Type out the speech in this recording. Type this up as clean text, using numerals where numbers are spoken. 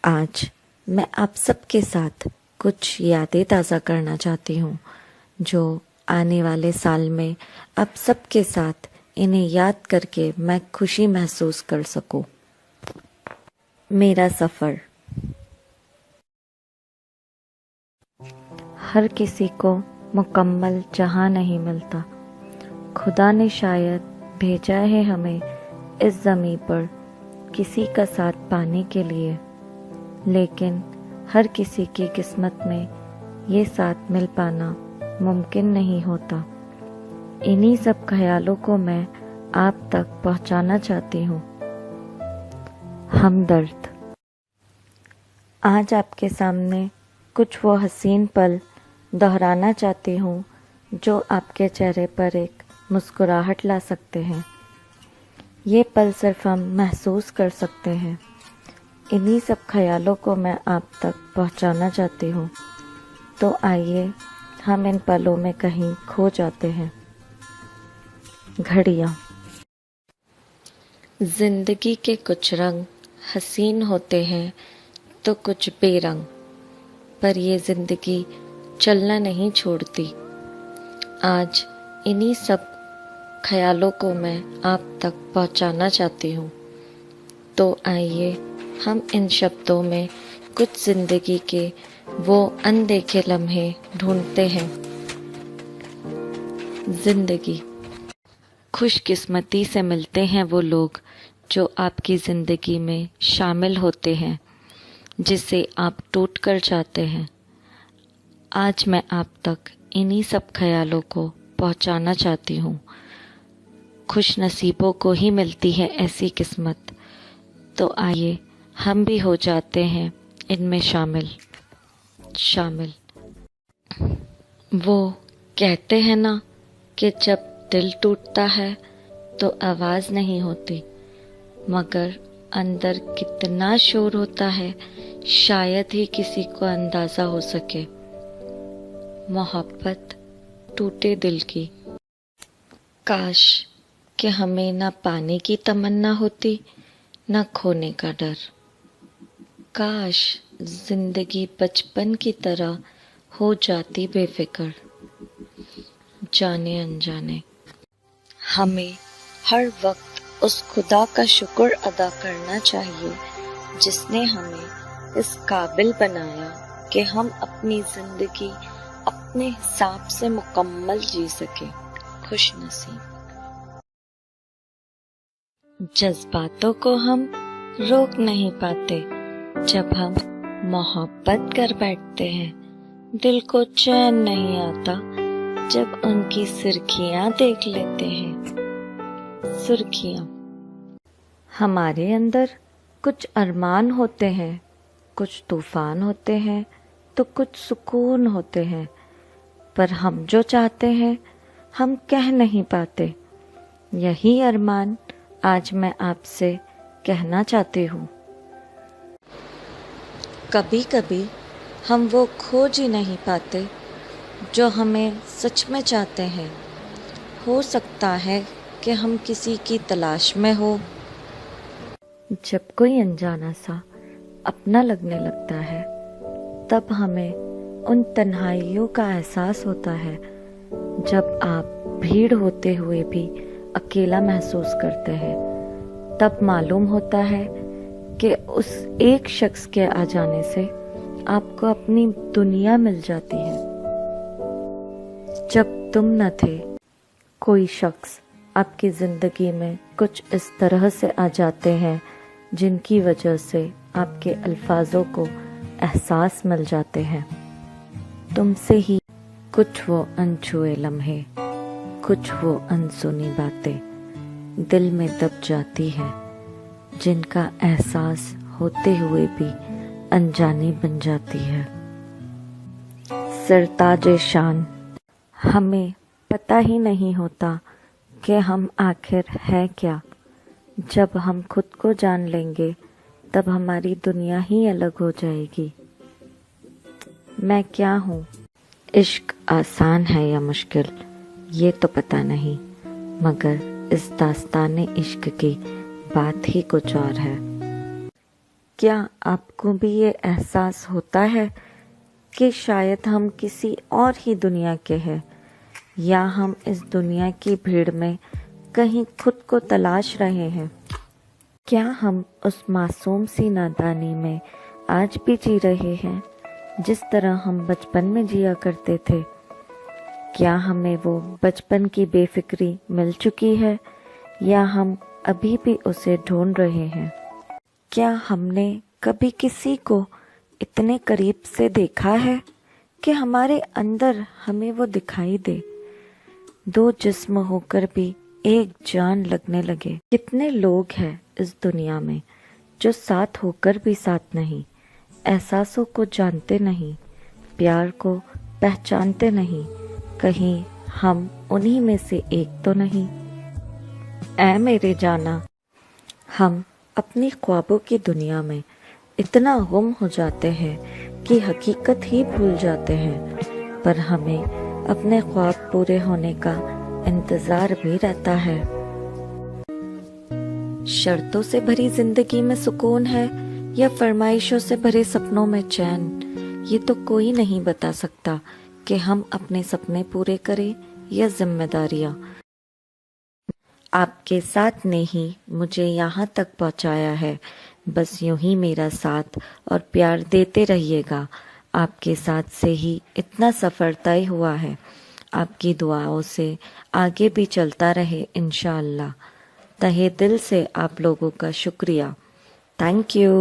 आज मैं आप सबके साथ कुछ यादें ताज़ा करना चाहती हूँ जो आने वाले साल में आप सबके साथ इन्हें याद करके मैं खुशी महसूस कर सकूं। मेरा सफ़र। हर किसी को मुकम्मल जहां नहीं मिलता। खुदा ने शायद भेजा है हमें इस ज़मीं पर किसी का साथ पाने के लिए, लेकिन हर किसी की किस्मत में ये साथ मिल पाना मुमकिन नहीं होता। इन्हीं सब ख्यालों को मैं आप तक पहुंचाना चाहती हूँ। हमदर्द। आज आपके सामने कुछ वो हसीन पल दोहराना चाहती हूँ जो आपके चेहरे पर एक मुस्कुराहट ला सकते हैं। ये पल सिर्फ हम महसूस कर सकते हैं। इन्हीं सब ख्यालों को मैं आप तक पहुंचाना चाहती हूँ। तो आइए हम इन पलों में कहीं खो जाते हैं। घड़ियाँ। जिंदगी के कुछ रंग हसीन होते हैं तो कुछ बेरंग, पर ये जिंदगी चलना नहीं छोड़ती। आज इन्हीं सब ख्यालों को मैं आप तक पहुंचाना चाहती हूँ। तो आइए हम इन शब्दों में कुछ जिंदगी के वो अनदेखे लम्हे ढूंढते हैं। जिंदगी। खुशकिस्मती से मिलते हैं वो लोग जो आपकी ज़िंदगी में शामिल होते हैं, जिसे आप टूट कर जाते हैं। आज मैं आप तक इन्हीं सब ख्यालों को पहुंचाना चाहती हूँ। खुश नसीबों को ही मिलती है ऐसी किस्मत। तो आइए हम भी हो जाते हैं इनमें शामिल। वो कहते हैं ना कि जब दिल टूटता है तो आवाज़ नहीं होती, मगर अंदर कितना शोर होता है शायद ही किसी को अंदाज़ा हो सके। मोहब्बत टूटे दिल की। काश कि हमें ना पाने की तमन्ना होती, ना खोने का डर। काश जिंदगी बचपन की तरह हो जाती बेफिक्र। जाने अनजाने हमें हर वक्त उस खुदा का शुक्र अदा करना चाहिए जिसने हमें इस काबिल बनाया कि हम अपनी जिंदगी अपने हिसाब से मुकम्मल जी सके। खुश नसीब। जज्बातों को हम रोक नहीं पाते। जब हम मोहब्बत कर बैठते हैं, दिल को चैन नहीं आता जब उनकी सुर्खियां देख लेते हैं। सुर्खियां। हमारे अंदर कुछ अरमान होते हैं, कुछ तूफान होते हैं तो कुछ सुकून होते हैं, पर हम जो चाहते हैं हम कह नहीं पाते। यही अरमान आज मैं आपसे कहना चाहती हूँ। कभी कभी हम वो खोज ही नहीं पाते जो हमें सच में चाहते हैं। हो सकता है कि हम किसी की तलाश में हो। जब कोई अनजाना सा अपना लगने लगता है, तब हमें उन तन्हाइयों का एहसास होता है जब आप भीड़ होते हुए भी अकेला महसूस करते हैं। तब मालूम होता है कि उस एक शख्स के आ जाने से आपको अपनी दुनिया मिल जाती है। जब तुम न थे, कोई शख्स आपकी जिंदगी में कुछ इस तरह से आ जाते हैं जिनकी वजह से आपके अल्फाजों को एहसास मिल जाते हैं। तुमसे ही कुछ वो अनछुए लम्हे, कुछ वो अनसुनी बातें दिल में दब जाती है, जिनका एहसास होते हुए भी अनजानी बन जाती है। सरताजे शान। हमें पता ही नहीं होता कि हम आखिर है क्या। जब हम खुद को जान लेंगे तब हमारी दुनिया ही अलग हो जाएगी। मैं क्या हूँ? इश्क आसान है या मुश्किल ये तो पता नहीं, मगर इस दास्ताने इश्क की बात ही कुछ और है। क्या आपको भी ये एहसास होता है कि शायद हम किसी और ही दुनिया के हैं, या हम इस दुनिया की भीड़ में कहीं खुद को तलाश रहे हैं? क्या हम उस मासूम सी नादानी में आज भी जी रहे हैं जिस तरह हम बचपन में जिया करते थे? क्या हमें वो बचपन की बेफिक्री मिल चुकी है, या हम अभी भी उसे ढूंढ रहे हैं? क्या हमने कभी किसी को इतने करीब से देखा है कि हमारे अंदर हमें वो दिखाई दे? दो जिस्म होकर भी एक जान लगने लगे। कितने लोग हैं इस दुनिया में जो साथ होकर भी साथ नहीं, एहसासों को जानते नहीं, प्यार को पहचानते नहीं। कहीं हम उन्हीं में से एक तो नहीं? ऐ मेरे जाना, हम अपनी ख्वाबों की दुनिया में इतना गुम हो जाते हैं कि हकीकत ही भूल जाते हैं, पर हमें अपने ख्वाब पूरे होने का इंतज़ार भी रहता है। शर्तों से भरी जिंदगी में सुकून है या फरमाइशों से भरे सपनों में चैन, ये तो कोई नहीं बता सकता कि हम अपने सपने पूरे करें या जिम्मेदारियां। आपके साथ ने ही मुझे यहाँ तक पहुँचाया है, बस यूं ही मेरा साथ और प्यार देते रहिएगा। आपके साथ से ही इतना सफ़र तय हुआ है, आपकी दुआओं से आगे भी चलता रहे इंशाअल्लाह। तहे दिल से आप लोगों का शुक्रिया। Thank you.